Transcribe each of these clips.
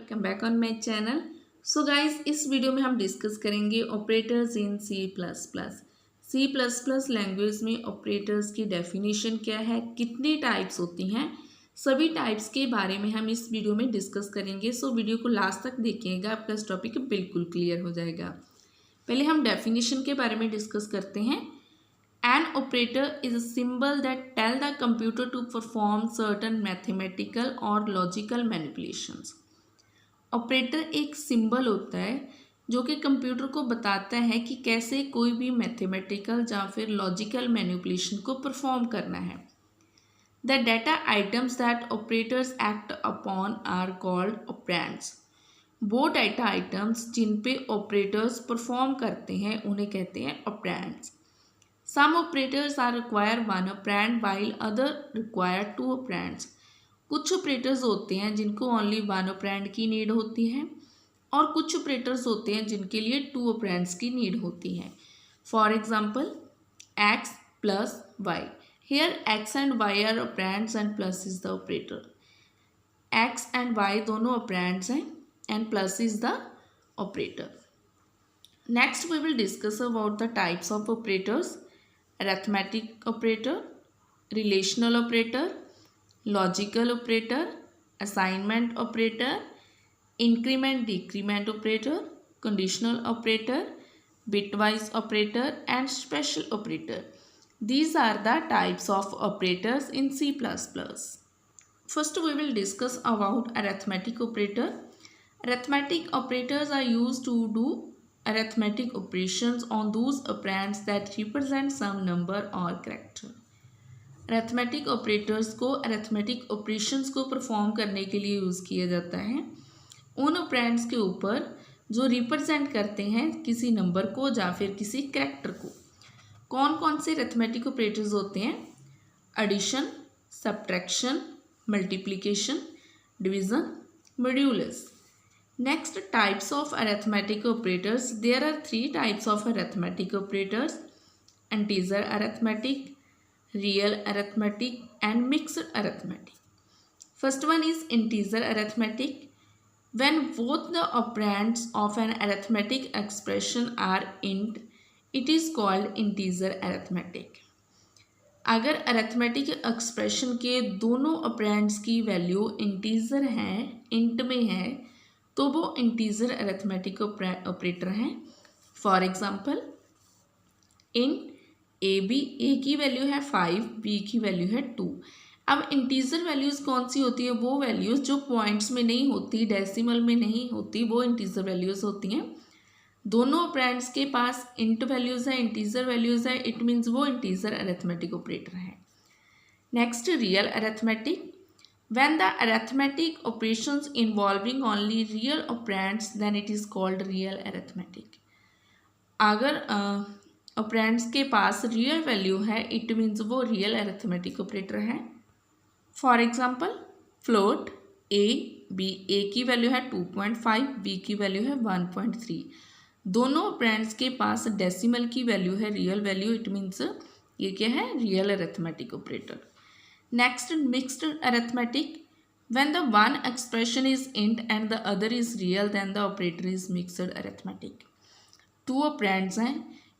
Welcome back on my channel. So guys, इस video में हम डिस्कस करेंगे operators in C plus plus. C plus plus language में operators की definition क्या है, कितनी टाइप्स होती हैं, सभी टाइप्स के बारे में हम इस वीडियो में डिस्कस करेंगे। सो वीडियो को लास्ट तक देखिएगा, आपका इस टॉपिक बिल्कुल क्लियर हो जाएगा। पहले हम डेफिनेशन के बारे में डिस्कस करते हैं। An operator is a symbol that tell the computer to perform certain mathematical or logical manipulations. Operator एक सिंबल होता है जो कि कंप्यूटर को बताता है कि कैसे कोई भी मैथमेटिकल या फिर लॉजिकल मैनिपुलेशन को परफॉर्म करना है। The data items that operators act upon are called operands. वो डाटा आइटम्स जिन पे ऑपरेटर्स परफॉर्म करते हैं उन्हें कहते हैं operands. Some operators are require one operand while other require two operands. कुछ ऑपरेटर्स होते हैं जिनको ओनली वन ऑपरेंड की नीड होती है और कुछ ऑपरेटर्स होते हैं जिनके लिए टू ऑपरेंड्स की नीड होती है। For example x plus y। Here x and y are operands and plus is the operator. x and y दोनों ऑपरेंड्स हैं and plus is the operator. Next we will discuss about the types of operators. Arithmetic operator, relational operator, logical operator, assignment operator, increment decrement operator, conditional operator, bitwise operator and special operator. These are the types of operators in C++. First we will discuss about arithmetic operator. Arithmetic operators are used to do arithmetic operations on those operands that represent some number or character. arithmetic operators को arithmetic operations को perform करने के लिए use किया जाता है उन operands के ऊपर जो रिप्रेजेंट करते हैं किसी नंबर को या फिर किसी कैरेक्टर को। कौन कौन से arithmetic operators होते हैं? Addition, subtraction, multiplication, division, modulus. Next, types of arithmetic operators. There are three types of arithmetic operators: integer arithmetic, real arithmetic and mixed arithmetic. First one is integer arithmetic. When both the operands of an arithmetic expression are int, it is called integer arithmetic. अगर arithmetic expression के दोनों operands की value integer हैं, int में है, तो वो integer arithmetic operator हैं। फॉर एग्जांपल इन ए की वैल्यू है 5, बी की वैल्यू है 2। अब इंटीजर वैल्यूज़ कौन सी होती है? वो वैल्यूज़ जो पॉइंट्स में नहीं होती, डेसिमल में नहीं होती, वो इंटीजर वैल्यूज़ होती हैं। दोनों ऑपरेंड्स के पास इंट वैल्यूज़ है, इंटीजर वैल्यूज़ है, इट मीन्स वो इंटीजर अरिथमेटिक ऑपरेटर है। Next, real arithmetic. When the arithmetic operations involving only real operands, then it is called real arithmetic. अगर ऑपरेंड्स के पास रियल वैल्यू है, इट मीन्स वो real arithmetic operator है। For example float A B, A की value है 2.5, B की value है 1.3। दोनों ऑपरेंड्स के पास डेसिमल की वैल्यू है रियल वैल्यू, इट मीन्स ये क्या है? Real arithmetic operator. Next, mixed arithmetic. When the one expression is int and the other is real, then the operator is mixed arithmetic. Two operands हैं,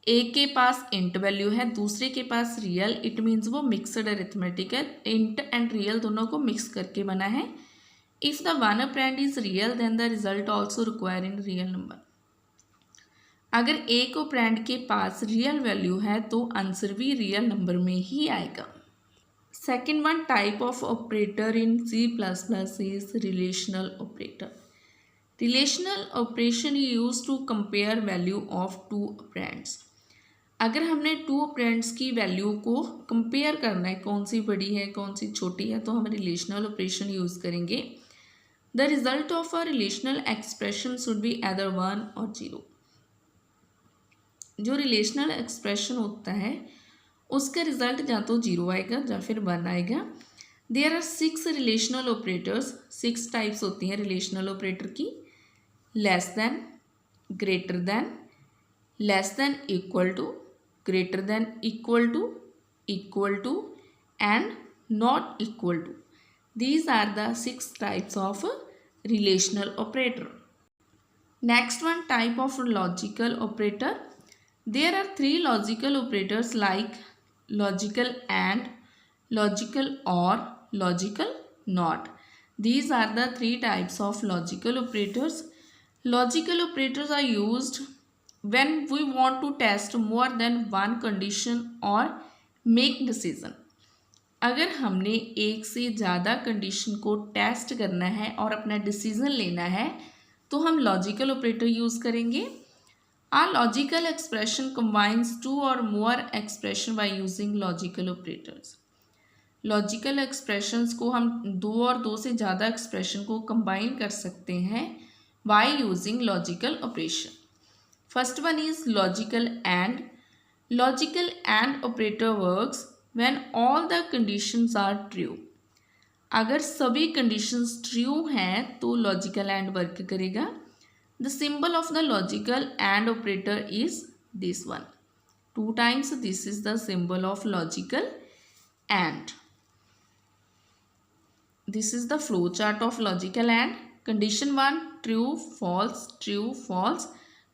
एक के पास int value है, दूसरे के पास रियल, इट मीन्स वो मिक्सड अरिथमेटिक है। int and real दोनों को मिक्स करके बना है। If the one operand is real, then the result also require in real number. अगर एक ऑपरेंड के पास रियल वैल्यू है तो आंसर भी रियल नंबर में ही आएगा। Second one type of operator in C++ is relational operator. Relational operation used to compare value of two operands. अगर हमने टू ऑपरेंड्स की वैल्यू को कंपेयर करना है, कौन सी बड़ी है कौन सी छोटी है, तो हम रिलेशनल ऑपरेशन यूज़ करेंगे। The result of a relational expression should be either 1 और 0। जो रिलेशनल एक्सप्रेशन होता है उसका रिजल्ट या तो 0 आएगा या फिर 1 आएगा। There are 6 relational operators. 6 types होती हैं रिलेशनल ऑपरेटर की: less than, greater than, less than equal to, greater than equal to and not equal to. These are the 6 types of relational operator. Next one, type of logical operator. There are three logical operators like logical and, logical or, logical not. These are the three types of logical operators. Logical operators are used when we want to test more than one condition or make decision. अगर हमने एक से ज़्यादा condition को test करना है और अपना डिसीजन लेना है तो हम लॉजिकल ऑपरेटर यूज़ करेंगे. A logical expression combines two or more expression by using logical operators. Logical expressions को हम दो और दो से ज़्यादा एक्सप्रेशन को कंबाइन कर सकते हैं by using logical operation. First one is logical and. Logical and operator works when all the conditions are true. अगर सभी conditions true हैं तो logical and वर्क करेगा. The symbol of the logical and operator is this one. 2 times this is the symbol of logical and. This is the flow chart of logical and. Condition 1 true false true false.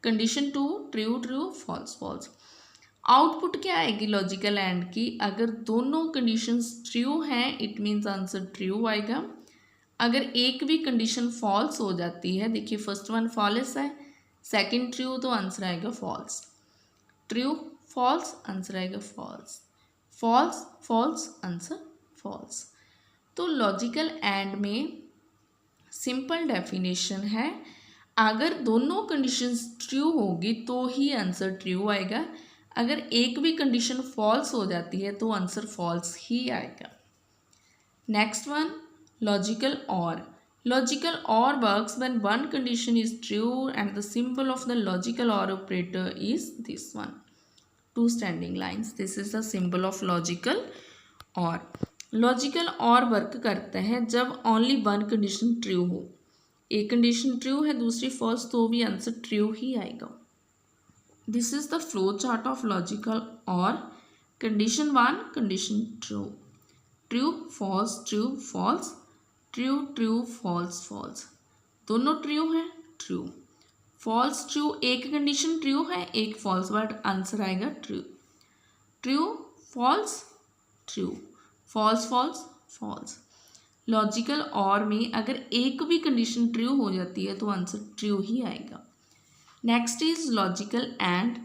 Condition 2 true true false false. Output क्या आएगी logical and की? अगर दोनों conditions true हैं it means answer true आएगा. अगर एक भी कंडीशन फॉल्स हो जाती है, देखिए फर्स्ट वन फॉल्स है, सेकंड ट्रू तो आंसर आएगा फॉल्स. ट्रू फॉल्स आंसर आएगा false. False false answer false. तो लॉजिकल एंड में सिंपल डेफिनेशन है, अगर दोनों कंडीशंस ट्रू होगी तो ही आंसर ट्रू आएगा. अगर एक भी कंडीशन फॉल्स हो जाती है तो आंसर फॉल्स ही आएगा. Next one logical or. Logical or works when one condition is true and the symbol of the logical or operator is this one. 2 standing lines. This is the symbol of logical or. Logical or work करता है जब only one condition true हो. एक condition true है दूसरी false तो भी answer true ही आएगा. This is the flow chart of logical or. Condition 1 condition true. True false true false. True true false false. दोनों ट्रू हैं ट्रू. फॉल्स ट्रू एक कंडीशन ट्रू है एक फॉल्स वर्ड आंसर आएगा true. True false true false false false. Logical और में अगर एक भी कंडीशन ट्रू हो जाती है तो आंसर ट्रू ही आएगा. Next is logical and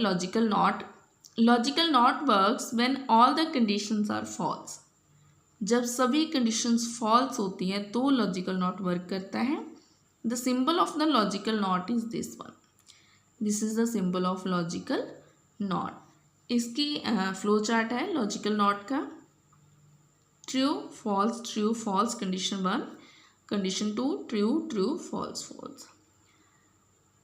logical not. Logical not works when all the conditions are false. जब सभी कंडीशंस फॉल्स होती हैं तो लॉजिकल नॉट वर्क करता है. The symbol of the logical not is this one. This is the symbol of logical not. इसकी flow chart है logical not का. True false condition 1, condition 2 true true false false.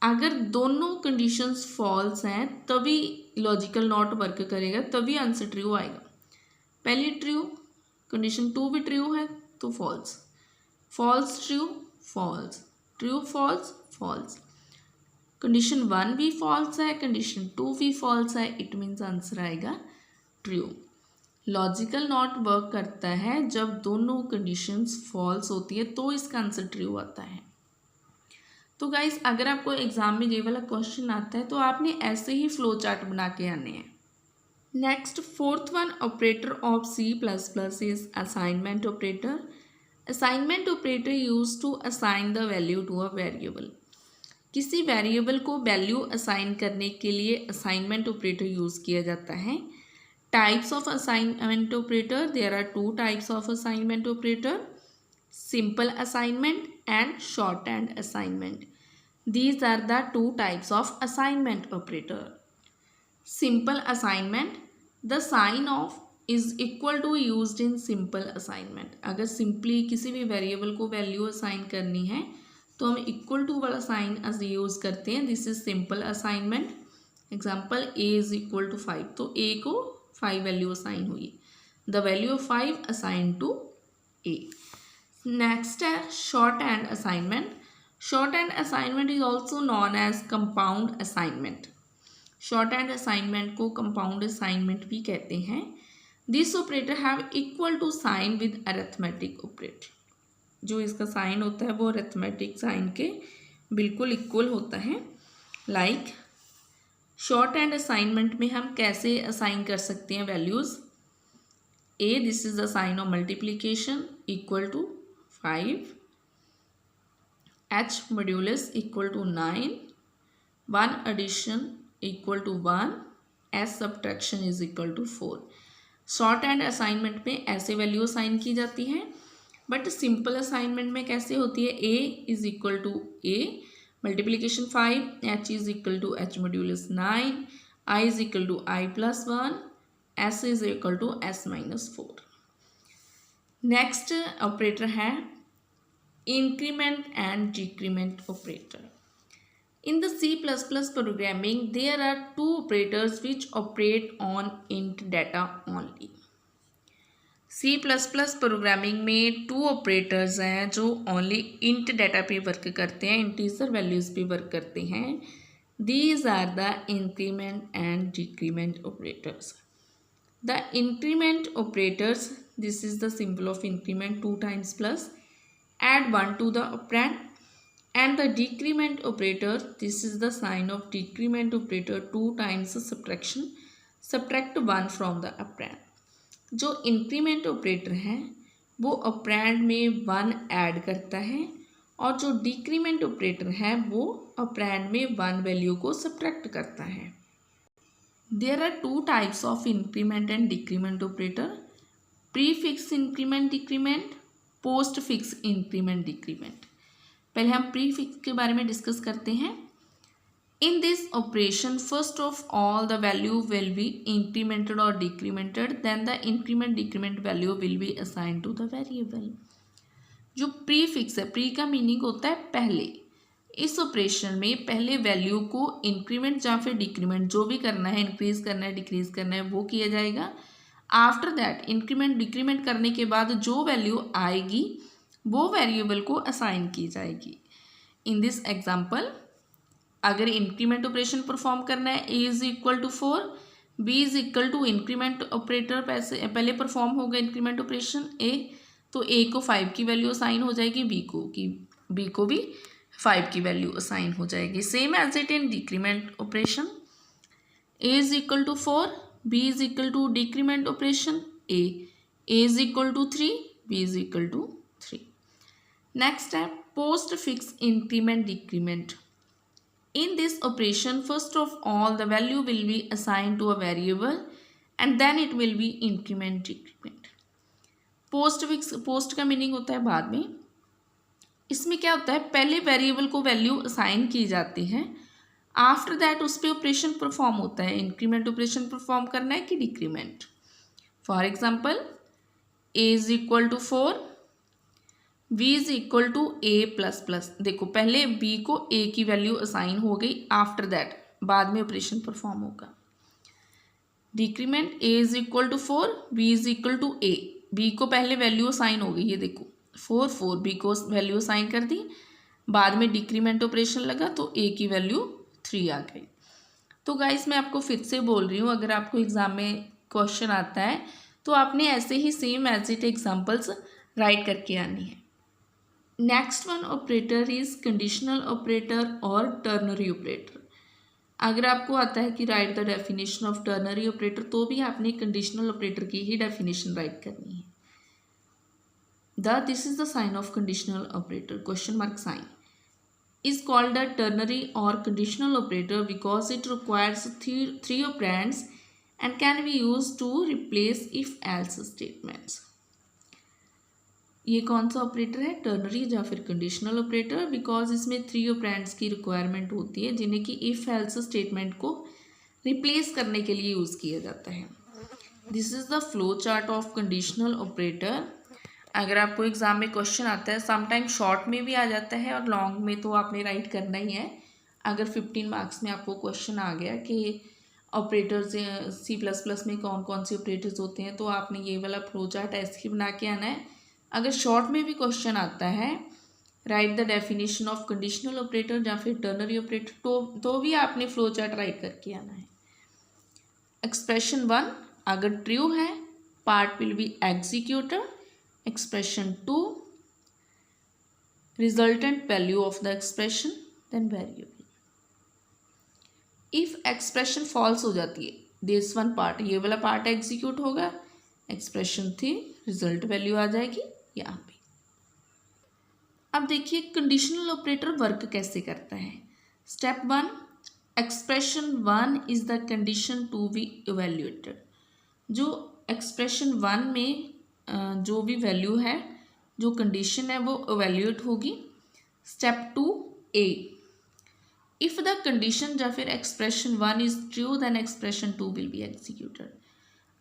अगर दोनों conditions false हैं तभी logical not work करेगा, तभी answer true आएगा. पहली ट्रू, कंडीशन 2 भी ट्रू है तो false. False true false true false false. Condition 1 भी फॉल्स है कंडीशन 2 भी फॉल्स है इट मीन्स आंसर आएगा ट्रू. लॉजिकल नॉट वर्क करता है जब दोनों कंडीशंस फॉल्स होती है तो इसका आंसर ट्रू आता है. तो गाइस अगर आपको एग्जाम में ये वाला क्वेश्चन आता है तो आपने ऐसे ही फ्लो चार्ट बना के आने हैं. Next, fourth one operator of C++ is assignment operator. Assignment operator used to assign the value to a variable. किसी वेरिएबल को वैल्यू असाइन करने के लिए असाइनमेंट ऑपरेटर यूज़ किया जाता है. Types of assignment operator, there are 2 types of assignment operator, simple assignment and shorthand assignment. These are the 2 types of assignment operator. Simple assignment, the sign of is equal to used in simple assignment. अगर simply किसी भी variable को value assign करनी है तो हम equal to वाला sign use करते हैं. This is simple assignment. Example a is equal to 5 तो a को 5 वैल्यू असाइन हुई. The value of 5 assign to a. Next है shorthand assignment. Shorthand assignment is also known as compound assignment. Shorthand assignment को compound assignment भी कहते हैं. This operator have equal to sign with arithmetic operator. जो इसका sign होता है वो अरिथमेटिक साइन के बिल्कुल इक्वल होता है। लाइक शॉर्ट हैंड असाइनमेंट में हम कैसे असाइन कर सकते हैं values. A, this is the sign of multiplication equal to 5, h modulus equal to 9, 1 addition equal to 1, s subtraction is equal to 4। Shorthand assignment में ऐसे वैल्यू असाइन की जाती हैं, बट सिंपल असाइनमेंट में कैसे होती है, A is equal to A multiplication 5, H is equal to H modulus 9, I is equal to I plus 1, S is equal to S minus 4। Next operator है increment and decrement operator. In the C++ programming, there are two operators which operate on int data only. C++ programming में two operators हैं जो only int data पे work करते हैं, integer values पे work करते हैं। These are the increment and decrement operators. The increment operators, this is the symbol of increment 2 times plus, add 1 to the operand, and the decrement operator, this is the sign of decrement operator 2 times subtraction, subtract 1 from the operand। जो increment operator है वो operand में 1 add करता है, और जो decrement operator है वो ऑपरेंड में 1 वैल्यू को सब्ट्रैक्ट करता है। There are 2 types of increment and decrement operator, prefix increment decrement, postfix increment decrement. पहले हम प्री फिक्स के बारे में डिस्कस करते हैं। In this operation first of all the value will be incremented और decremented, then the increment decrement value will be assign to the variable. जो prefix है, प्री का मीनिंग होता है पहले। इस ऑपरेशन में पहले वैल्यू को इंक्रीमेंट या फिर डिक्रीमेंट जो भी करना है, इंक्रीज करना है डिक्रीज करना है, वो किया जाएगा। आफ्टर दैट इंक्रीमेंट डिक्रीमेंट करने के बाद जो वैल्यू आएगी वो वेरिएबल को असाइन की जाएगी। इन दिस एग्जाम्पल, अगर इंक्रीमेंट ऑपरेशन परफॉर्म करना है, A is equal to 4, B is equal to increment operator पहले परफॉर्म होगा इंक्रीमेंट ऑपरेशन ए, तो ए को 5 की वैल्यू असाइन हो जाएगी, बी को भी 5 की वैल्यू असाइन हो जाएगी। Same as it in decrement operation, a is equal to 4, B is equal to decrement operation a is equal to 3, b is equal to 3। Next है post fix increment decrement. In this operation, first of all the value will be assigned to a variable and then it will be increment decrement. Post fix, post का meaning होता है बाद में। इसमें क्या होता है, पहले वेरिएबल को वैल्यू असाइन की जाती है, आफ्टर दैट उस पर ऑपरेशन परफॉर्म होता है। इंक्रीमेंट ऑपरेशन परफॉर्म करना है कि decrement. For example, a is equal to 4, v is equal to a plus plus. देखो पहले b को a की वैल्यू असाइन हो गई, आफ्टर दैट बाद में ऑपरेशन परफॉर्म होगा। Decrement, a is equal to 4, b is equal to a, b को पहले वैल्यू असाइन हो गई, ये देखो 4 4, b को वैल्यू असाइन कर दी, बाद में डिक्रीमेंट ऑपरेशन लगा तो a की वैल्यू 3 आ गई। तो गाइस मैं आपको फिर से बोल रही हूँ, अगर आपको एग्जाम में क्वेश्चन आता है तो आपने ऐसे ही same as it examples write करके आनी है। Next one operator is conditional operator और टर्नरी ऑपरेटर। अगर आपको आता है कि write the definition of ternary operator, तो भी आपने कंडीशनल ऑपरेटर की ही डेफिनेशन राइट करनी है। This is the sign of conditional operator, question mark sign, is called a ternary और conditional operator because it requires 3 operands and can be use to replace if else statements. ये कौन सा operator है, ternary या फिर conditional operator, because इसमें 3 operands की requirement होती है जिन्हें कि इफ एल्स स्टेटमेंट को रिप्लेस करने के लिए यूज़ किया जाता है। This is the flow chart of conditional operator. अगर आपको एग्जाम में क्वेश्चन आता है, समटाइम शॉर्ट में भी आ जाता है और लॉन्ग में तो आपने राइट करना ही है। अगर 15 मार्क्स में आपको क्वेश्चन आ गया कि ऑपरेटर्स C++ में कौन कौन से ऑपरेटर्स होते हैं, तो आपने ये वाला फ्लो चार्ट ऐसे ही बना के आना है। अगर शॉर्ट में भी क्वेश्चन आता है, write the definition of conditional operator या फिर टर्नरी ऑपरेटर, तो भी आपने फ्लो चार्ट राइट करके आना है। एक्सप्रेशन 1 अगर ट्रू है, part will be executed. Expression 2 resultant value of the expression then variable. If expression false हो जाती है, दिस वन पार्ट, ये वाला पार्ट एग्जीक्यूट होगा, एक्सप्रेशन थी, रिजल्ट वैल्यू आ जाएगी यहाँ पे। अब देखिए कंडीशनल ऑपरेटर वर्क कैसे करता है। Step 1, expression 1 is the condition to be evaluated. जो एक्सप्रेशन 1 में जो भी वैल्यू है, जो कंडीशन है वो इवेल्युएट होगी। Step 2 A, if the condition या फिर expression 1 is true then expression 2 will be executed.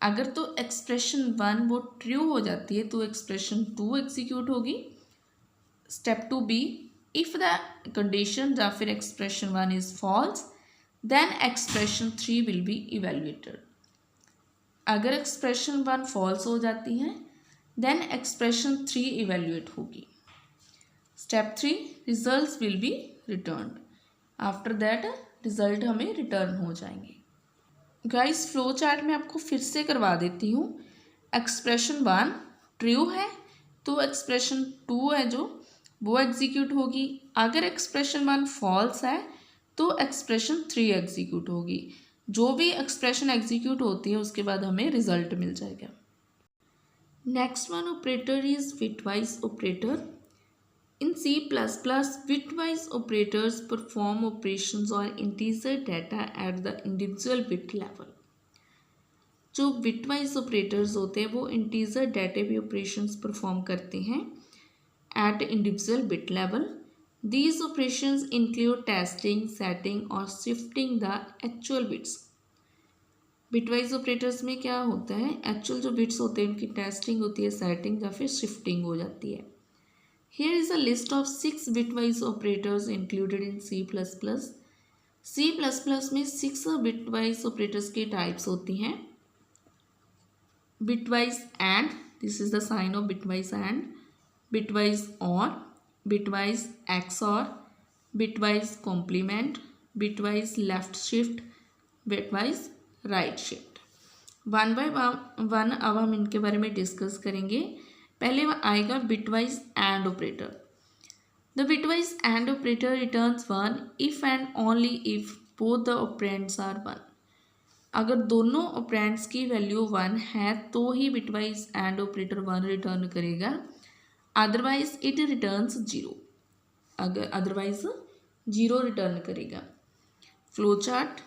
अगर तो एक्सप्रेशन 1 वो ट्रू हो जाती है तो एक्सप्रेशन 2 एग्जीक्यूट होगी। Step 2 B, if the condition या फिर expression 1 is false then expression 3 will be evaluated. अगर एक्सप्रेशन 1 फॉल्स हो जाती है देन एक्सप्रेशन 3 इवेल्युएट होगी। Step 3, results will be returned. After that result हमें रिटर्न हो जाएंगे। गाइस फ्लो चार्ट में आपको फिर से करवा देती हूँ। एक्सप्रेशन 1 ट्रू है तो एक्सप्रेशन 2 है जो वो एग्जीक्यूट होगी। अगर एक्सप्रेशन 1 फॉल्स है तो एक्सप्रेशन 3 एग्जीक्यूट होगी। जो भी एक्सप्रेशन एग्जीक्यूट होती है उसके बाद हमें रिजल्ट मिल जाएगा। Next one operator is bitwise operator. In C++, bitwise operators perform operations on integer data at the individual bit level. जो bitwise operators होते हैं वो integer data पे operations perform करते हैं at individual bit level. These operations include testing, setting और shifting the actual bits. bitwise operators में क्या होता है, actual जो bits होते हैं उनकी testing होती है, setting या फिर shifting हो जाती है। Here is a list of 6 bitwise operators included in C++. C++ में 6 bitwise operators की types होती हैं। bitwise AND, this is the sign of bitwise AND, bitwise OR, bitwise XOR, bitwise complement, bitwise left shift, bitwise right shift। One by one अब हम इनके बारे में discuss करेंगे। पहले आएगा bitwise and operator. The bitwise and operator returns 1 if and only if both the operands are 1। अगर दोनों ऑपरेंड्स की वैल्यू 1 है तो ही बिटवाइज एंड ऑपरेटर 1 रिटर्न करेगा, अदरवाइज इट रिटर्न्स 0। अगर अदरवाइज 0 रिटर्न करेगा। फ्लो चार्ट,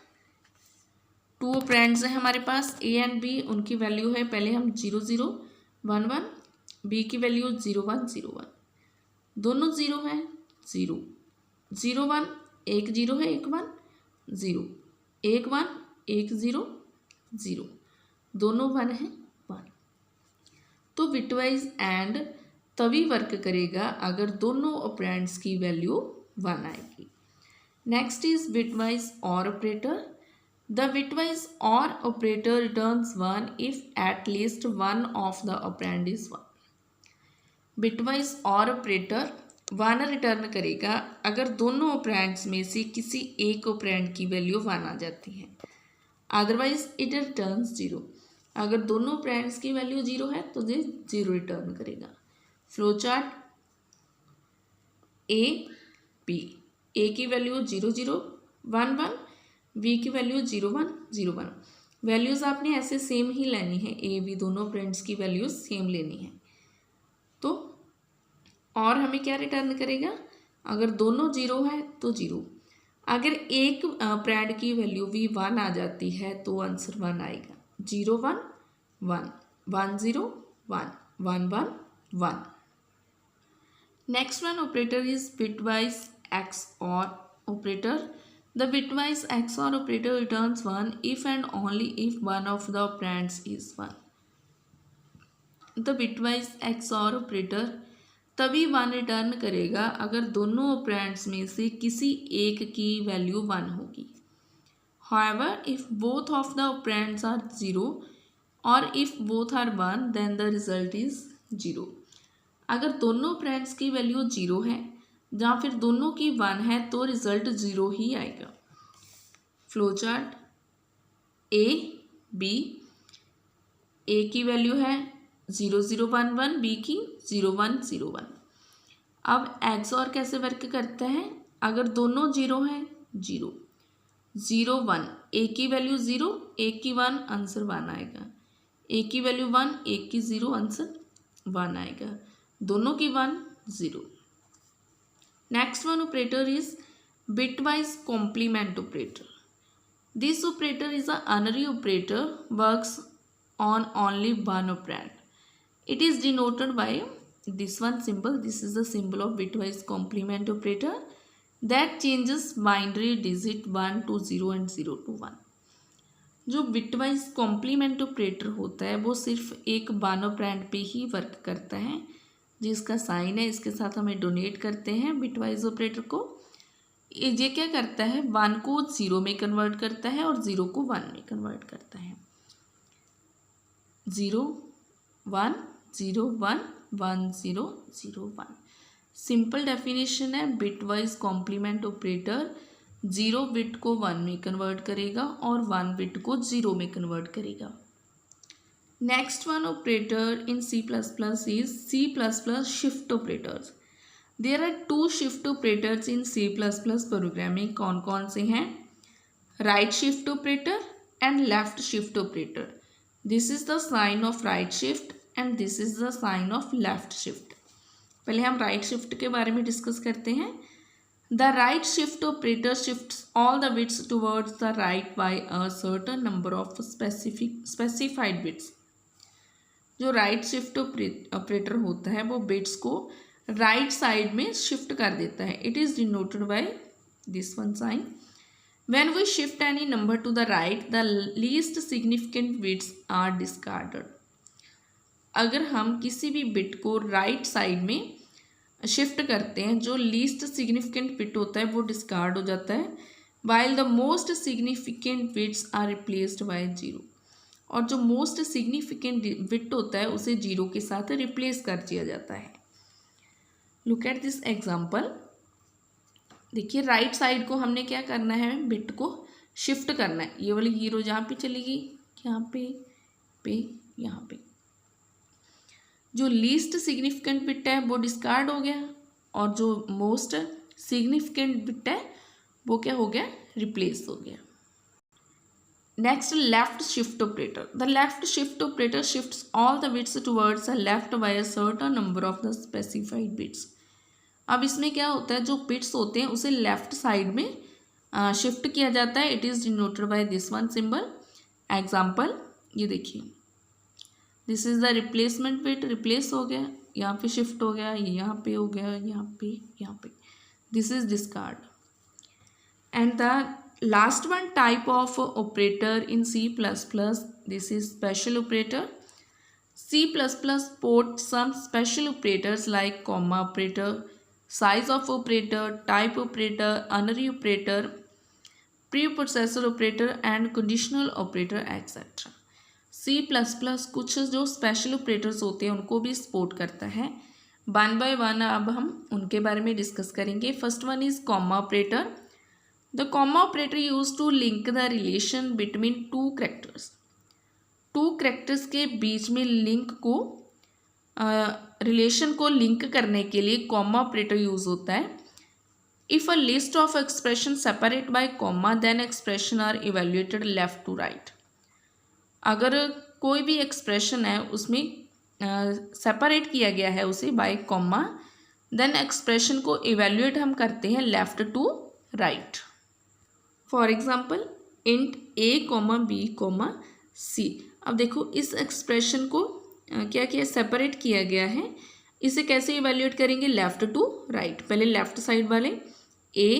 2 ऑपरेंड्स हैं हमारे पास ए एंड बी, उनकी वैल्यू है, पहले हम 0 0 1 1, बी की वैल्यू 0 1 0 1, दोनों 0 हैं, 0 0 1, एक 0 है, एक 1 0, एक 1 एक 0 0, दोनों 1 हैं 1। तो बिटवाइज एंड तभी वर्क करेगा अगर दोनों ऑपरेंड्स की वैल्यू 1 आएगी। नेक्स्ट इज बिटवाइज और ऑपरेटर। द बिटवाइज और operator returns 1 if at least one of the operand is 1। Bitwise और ऑपरेटर 1 रिटर्न करेगा अगर दोनों ऑपरेंड्स में से किसी एक ऑपरेंड की वैल्यू 1 आ जाती है, अदरवाइज इट रिटर्न्स 0। अगर दोनों ऑपरेंड्स की वैल्यू 0 है तो ये 0 रिटर्न करेगा। Flow chart, A B, A की वैल्यू 0 0 1 1, बी की वैल्यू 0 1 0 1। वैल्यूज़ आपने ऐसे सेम ही लेनी है, ए बी दोनों ऑपरेंड्स की वैल्यूज सेम लेनी है। तो और हमें क्या रिटर्न करेगा, अगर दोनों 0 है तो 0। अगर एक ऑपरेंड की वैल्यू भी 1 आ जाती है तो आंसर 1 आएगा। 0 1 1 1 0 1 1 1 1। Next one operator is bitwise XOR operator. The bitwise XOR operator returns 1 if and only if one of the operands is 1. The bitwise XOR operator तभी 1 रिटर्न करेगा अगर दोनों ऑपरेंड्स में से किसी एक की वैल्यू 1 होगी। However, if both of the operands are 0 or if both are 1 then the result is 0. अगर दोनों ऑपरेंड्स की वैल्यू 0 है या फिर दोनों की 1 है तो रिजल्ट 0 ही आएगा। Flow chart, A B, A की वैल्यू है 0 0 1 1, बी की 0 1 0 1। अब एक्सऑर कैसे वर्क करता है, अगर दोनों जीरो हैं, जीरो 0 1, एक की वैल्यू 0, एक की 1, आंसर 1 आएगा, एक की वैल्यू 1, एक की 0, आंसर 1 आएगा, दोनों की 1 0। Next one operator is bitwise complement operator. This operator is a unary operator, works on only one operand. It is denoted by this one symbol. This is the symbol of bitwise complement operator that changes binary digit 1 to 0 and 0 to 1. जो bitwise complement operator होता है वो सिर्फ एक one operand पे ही work करता है, जिसका साइन है इसके साथ हमें डोनेट करते हैं बिटवाइज ऑपरेटर को। ये क्या करता है, 1 को 0 में कन्वर्ट करता है और 0 को 1 में कन्वर्ट करता है। 0 1 0 1 1 0 0 1। सिंपल डेफिनेशन है, बिटवाइज कॉम्प्लीमेंट ऑपरेटर 0 बिट को 1 में कन्वर्ट करेगा और 1 बिट को 0 में कन्वर्ट करेगा। Next one operator in C++ is C++ shift operators. There are 2 shift operators in C++ programming. कौन कौन से हैं, right shift operator and left shift operator. This is the sign of right shift and this is the sign of left shift. पहले हम right shift के बारे में discuss करते हैं। The right shift operator shifts all the bits towards the right by a certain number of specified bits. जो right shift operator होता है वो बिट्स को राइट साइड में शिफ्ट कर देता है। It is denoted by this one sine. When we shift any number to the right, the least significant bits are discarded. अगर हम किसी भी बिट को राइट साइड में शिफ्ट करते हैं, जो लीस्ट सिग्निफिकेंट बिट होता है वो डिस्कार्ड हो जाता है, while the most significant bits are replaced by 0. और जो मोस्ट सिग्निफिकेंट बिट होता है उसे 0 के साथ रिप्लेस कर दिया जाता है। Look at this example. देखिए राइट साइड को हमने क्या करना है, बिट को शिफ्ट करना है। ये वाली 0 जहाँ पे चली गई, यहाँ पे यहाँ पे। जो लीस्ट सिग्निफिकेंट बिट है वो डिस्कार्ड हो गया और जो मोस्ट सिग्निफिकेंट बिट है वो क्या हो गया, रिप्लेस हो गया। Next left shift operator. The left shift operator shifts all the bits towards the left by a certain number of the specified bits. अब इसमें क्या होता है, जो बिट्स होते हैं उसे लेफ्ट साइड में शिफ्ट किया जाता है। It is denoted by this one symbol. Example, ये देखिए, this is the replacement bit, replace हो गया, यहाँ पे शिफ्ट हो गया, ये यहाँ पे हो गया, यहाँ पे। This is discard. And the last one type of operator in C++, this is special operator. C++ support some special operators like comma operator, size of operator, type operator, unary operator, preprocessor operator and conditional operator etc. C++ कुछ जो special operators होते हैं उनको भी support करता है। 1 by 1 अब हम उनके बारे में डिस्कस करेंगे। First one is comma operator. The comma operator use to link the relation between 2 characters. 2 characters के बीच में लिंक को रिलेशन को लिंक करने के लिए कॉमा ऑपरेटर यूज होता है। If a list of expression separate by comma then expression are evaluated left to right. अगर कोई भी एक्सप्रेशन है उसमें सेपरेट किया गया है उसे बाय कॉमा, देन एक्सप्रेशन को इवेल्युएट हम करते हैं left to right. For example int a, b, c। अब देखो इस एक्सप्रेशन को क्या किया, सेपरेट किया गया है। इसे कैसे इवेल्युएट करेंगे, लेफ्ट टू राइट। पहले लेफ्ट साइड वाले a,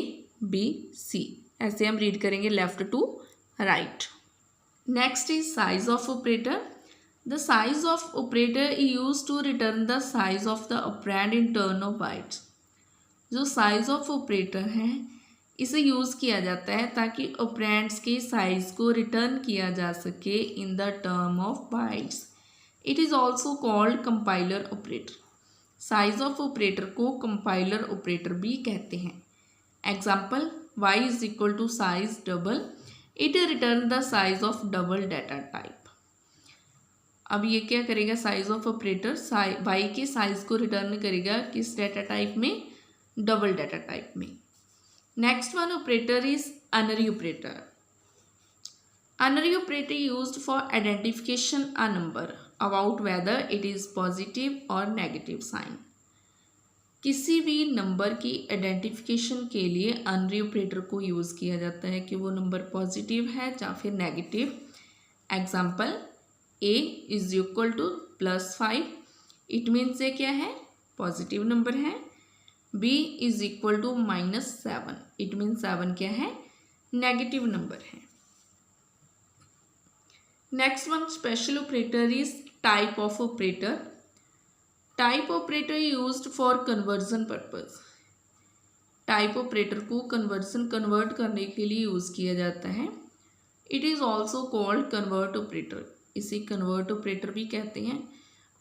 b, c ऐसे हम रीड करेंगे left to right. Next is size of operator. The size of operator is use to return the size of the operand in term of bytes. जो size of operator है इसे use किया जाता है ताकि ऑपरेंड्स के size को return किया जा सके in the term of bytes. It is also called compiler operator. Size of operator को कंपाइलर ऑपरेटर भी कहते हैं। Example, y is equal to size double, it return the size of double data type. अब ये क्या करेगा, size of operator Y के size को रिटर्न करेगा किस डाटा टाइप में, डबल डाटा टाइप में। Next one operator is unary operator. Unary operator used for identification a number about whether it is positive और नेगेटिव साइन। किसी भी number की आइडेंटिफिकेशन के लिए अनरी ऑपरेटर को यूज़ किया जाता है कि वो नंबर पॉजिटिव है या फिर negative. Example, a is equal to +5, it means ये क्या है, पॉजिटिव नंबर है। b is equal to -7, it means 7 क्या है, नेगेटिव नंबर है। Next one special operator is type of operator. Type operator used for conversion purpose. Type operator को convert करने के लिए यूज़ किया जाता है। It is also called convert operator, इसे कन्वर्ट ऑपरेटर भी कहते हैं।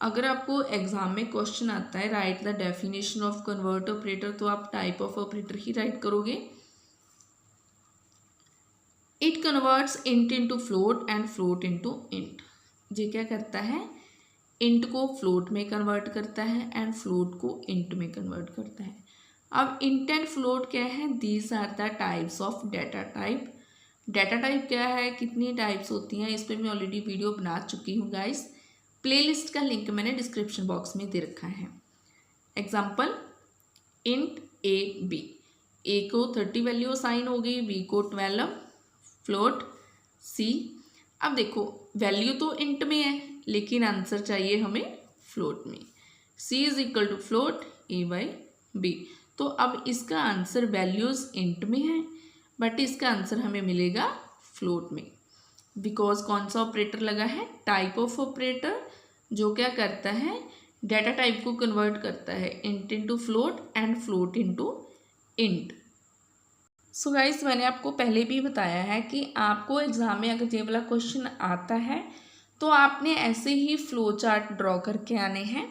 अगर आपको एग्जाम में क्वेश्चन आता है write the definition of convert operator, तो आप टाइप ऑफ ऑपरेटर ही राइट करोगे। It converts int into float and float into int. ये क्या करता है, इंट को फ्लोट में कन्वर्ट करता है एंड फ्लोट को इंट में कन्वर्ट करता है। अब इंट एंड फ्लोट क्या है, these are the types of data type. Data type क्या है, कितनी टाइप्स होती हैं, इस पर मैं ऑलरेडी वीडियो बना चुकी हूँ गाइस। प्लेलिस्ट का लिंक मैंने डिस्क्रिप्शन बॉक्स में दे रखा है। एग्जाम्पल, इंट ए बी, ए को 30 वैल्यू असाइन हो गई, बी को 12, फ्लोट सी। अब देखो वैल्यू तो इंट में है लेकिन आंसर चाहिए हमें फ्लोट में। C is equal to float a/b। तो अब इसका आंसर वैल्यूज इंट में है बट इसका आंसर हमें मिलेगा फ्लोट में, बिकॉज कौन सा ऑपरेटर लगा है, टाइप ऑफ ऑपरेटर, जो क्या करता है, डाटा टाइप को कन्वर्ट करता है int into float and float into int. So guys, मैंने आपको पहले भी बताया है कि आपको एग्जाम में अगर ये वाला क्वेश्चन आता है तो आपने ऐसे ही फ्लो चार्ट ड्रॉ करके आने हैं।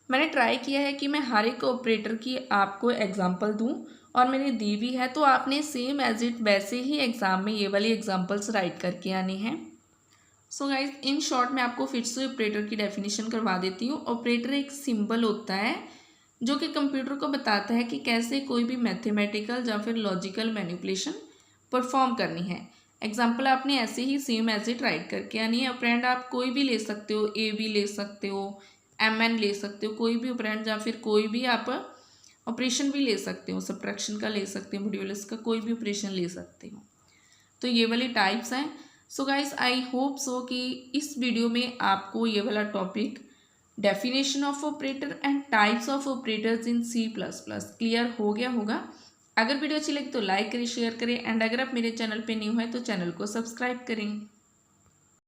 मैंने ट्राई किया है कि मैं हर एक ऑपरेटर की आपको एग्जांपल दूं और मैंने दी भी है, तो आपने सेम एज इट वैसे ही एग्ज़ाम में ये वाली एग्जांपल्स राइट करके आनी है। सो गाइस, इन शॉर्ट मैं आपको फिर से ऑपरेटर की डेफिनेशन करवा देती हूँ। ऑपरेटर एक सिंबल होता है जो कि कंप्यूटर को बताता है कि कैसे कोई भी मैथमेटिकल या फिर लॉजिकल मैनिपुलेशन परफॉर्म करनी है। एग्जाम्पल आपने ऐसे ही सेम एज इट राइट करके आनी है। ऑपरेंड आप कोई भी ले सकते हो, ए भी ले सकते हो, MN ले सकते हो, कोई भी ऑपरेंड, या फिर कोई भी आप ऑपरेशन भी ले सकते हो, सब्ट्रैक्शन का ले सकते हो, मॉड्यूलस का कोई भी ऑपरेशन ले सकते हो। तो ये वाली टाइप्स हैं। So guys, I hope so कि इस वीडियो में आपको ये वाला topic definition of operator and types of operators in C++ clear हो गया होगा। अगर वीडियो अच्छी लगी तो लाइक करें, शेयर करें एंड अगर आप मेरे चैनल पे न्यू हैं तो चैनल को सब्सक्राइब करें।